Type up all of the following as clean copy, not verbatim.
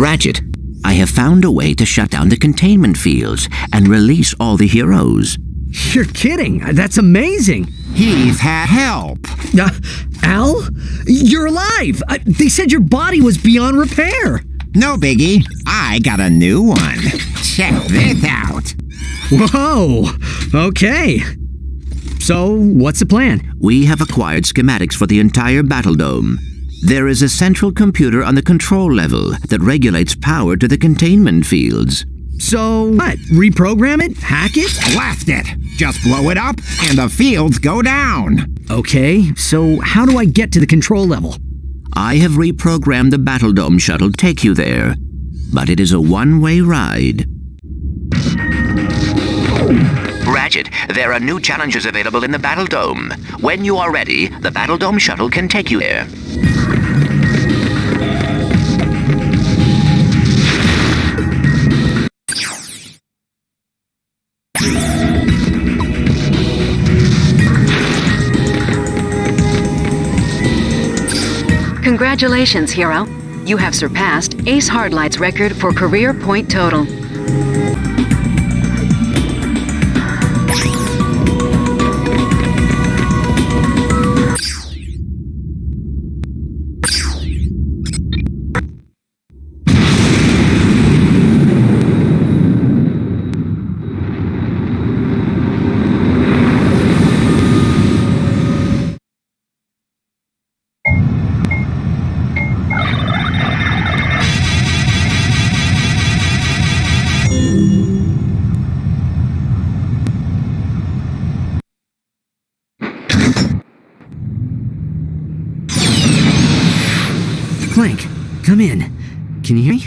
Ratchet, I have found a way to shut down the containment fields and release all the heroes. You're kidding. That's amazing. He's had help. Al? You're alive. They said your body was beyond repair. No biggie. I got a new one. Check this out. Whoa. Okay. So, what's the plan? We have acquired schematics for the entire Battle Dome. There is a central computer on the control level that regulates power to the containment fields. So, what? Reprogram it? Hack it? Blast it. Just blow it up, and the fields go down. Okay, so how do I get to the control level? I have reprogrammed the Battle Dome shuttle to take you there, but it is a one-way ride. Ratchet, there are new challenges available in the Battle Dome. When you are ready, the Battle Dome shuttle can take you there. Congratulations, hero. You have surpassed Ace Hardlight's record for career point total. Clank, come in. Can you hear me?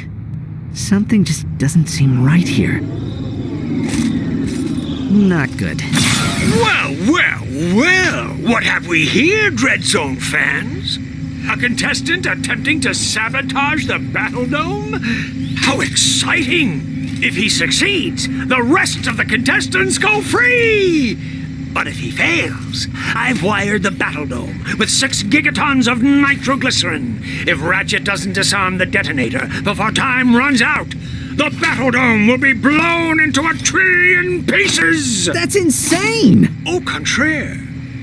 Something just doesn't seem right here. Not good. Well, well, well! What have we here, Dread Zone fans? A contestant attempting to sabotage the Battle Dome? How exciting! If he succeeds, the rest of the contestants go free! But if he fails, I've wired the Battle Dome with 6 gigatons of nitroglycerin. If Ratchet doesn't disarm the detonator before time runs out, the Battle Dome will be blown into a trillion pieces! That's insane! Au contraire.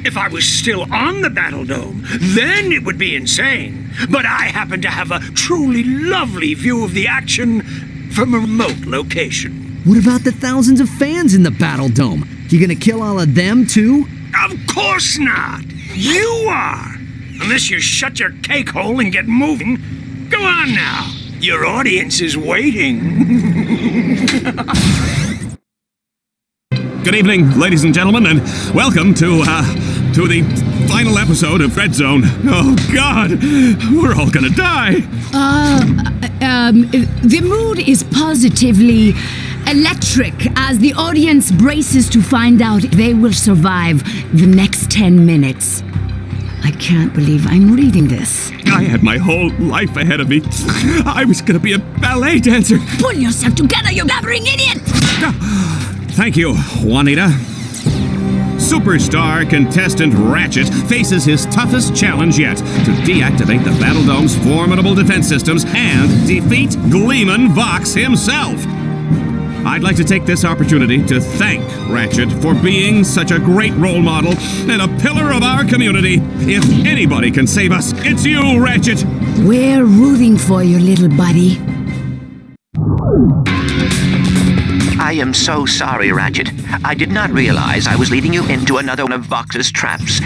If I was still on the Battle Dome, then it would be insane. But I happen to have a truly lovely view of the action from a remote location. What about the thousands of fans in the Battle Dome? You gonna kill all of them, too? Of course not! You are! Unless you shut your cake hole and get moving. Go on now. Your audience is waiting. Good evening, ladies and gentlemen, and welcome to the final episode of Red Zone. Oh, God! We're all gonna die! The mood is positively electric as the audience braces to find out if they will survive the next 10 minutes. I can't believe I'm reading this. I had my whole life ahead of me. I was gonna be a ballet dancer. Pull yourself together, you blabbering idiot! Thank you, Juanita. Superstar contestant Ratchet faces his toughest challenge yet to deactivate the Battle Dome's formidable defense systems and defeat Gleeman Vox himself. I'd like to take this opportunity to thank Ratchet for being such a great role model and a pillar of our community. If anybody can save us, it's you, Ratchet! We're rooting for you, little buddy. I am so sorry, Ratchet. I did not realize I was leading you into another one of Vox's traps.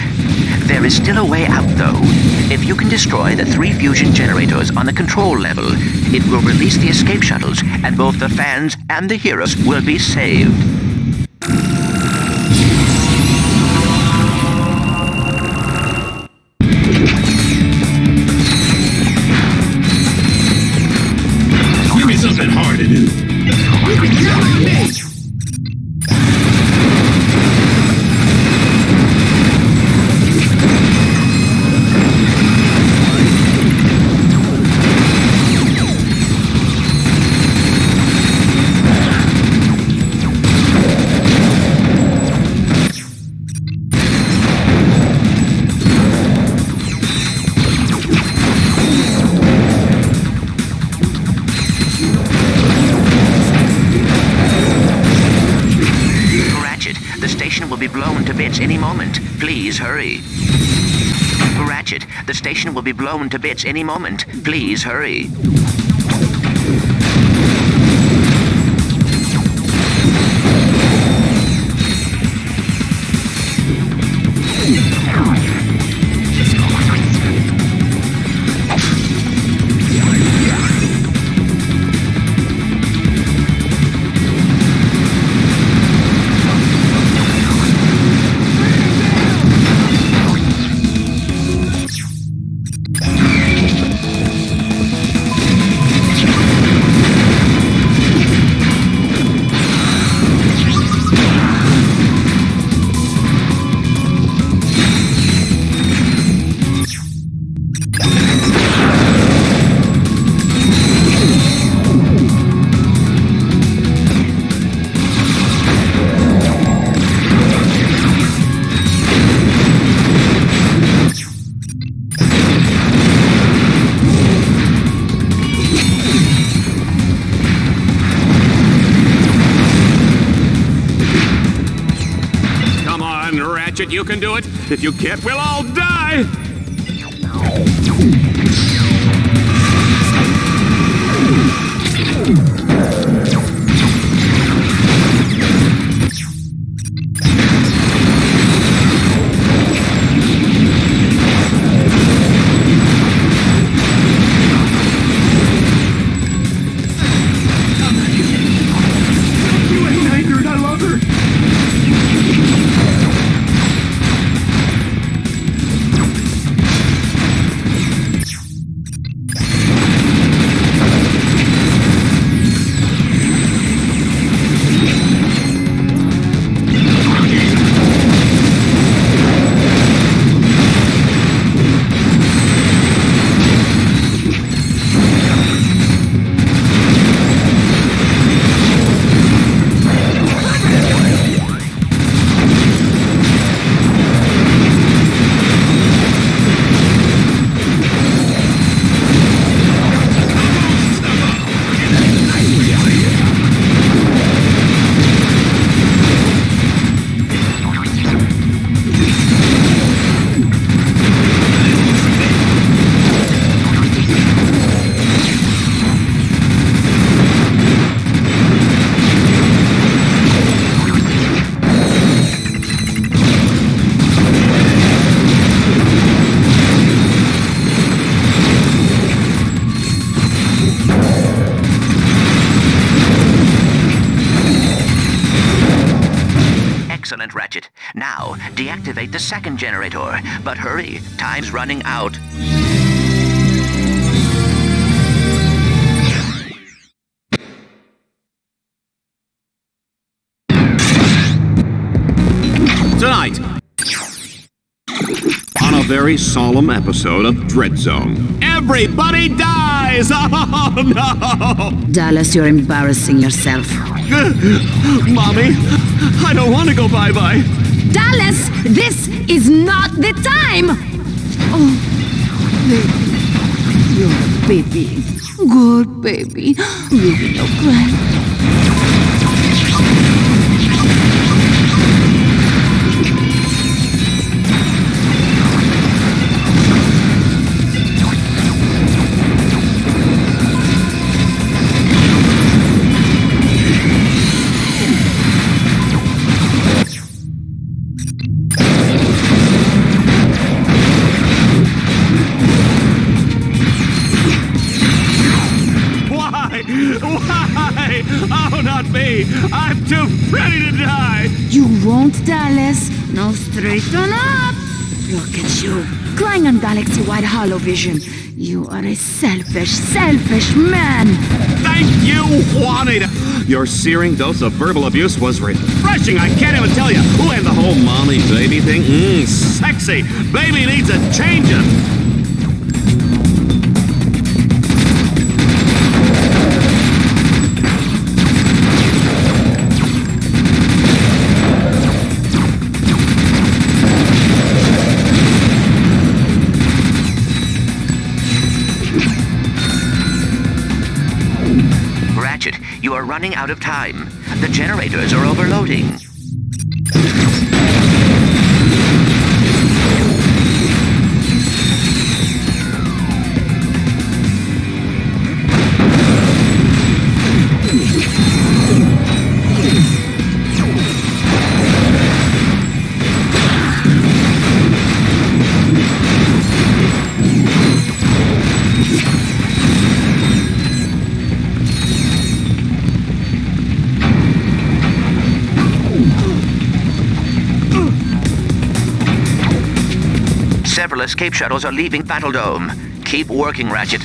There is still a way out, though. If you can destroy the 3 fusion generators on the control level, it will release the escape shuttles, and both the fans and the heroes will be saved. Give me something hard to do. You can count on me! station will be blown to bits any moment. Please hurry. Ratchet, the station will be blown to bits any moment. Please hurry. Ratchet, you can do it. If you can't, we'll all die! Excellent, Ratchet. Now, deactivate the second generator. But hurry, time's running out. Tonight, on a very solemn episode of Dread Zone, everybody dies! Oh, no! Dallas, you're embarrassing yourself. Mommy, I don't want to go bye-bye. Dallas, this is not the time! Oh, baby. You're a baby. Good baby. Really no cry. Why? Oh, not me! I'm too ready to die! You won't, Dallas. No, straighten up. Look at you, crying on galaxy-wide hollow vision. You are a selfish, selfish man. Thank you, Juanita! Your searing dose of verbal abuse was refreshing, I can't even tell you. Ooh, and the whole mommy-baby thing, sexy. Baby needs a change-up. Ratchet, you are running out of time. The generators are overloading. Several escape shuttles are leaving Battle Dome. Keep working, Ratchet.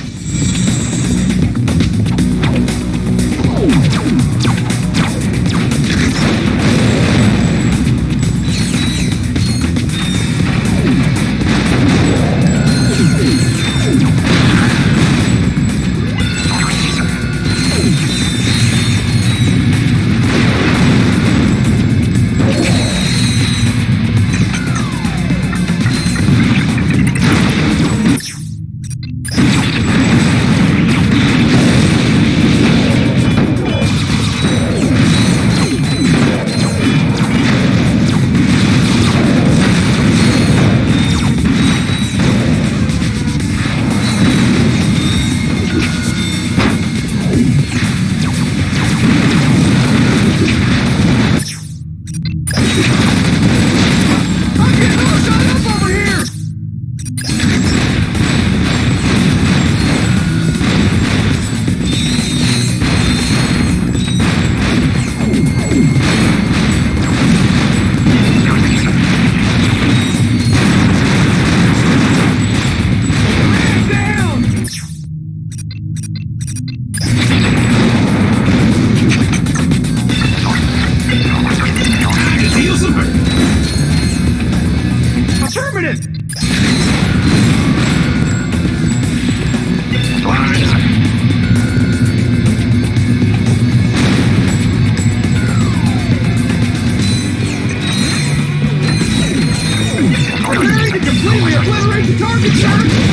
Preparing to completely obliterate the target, sir!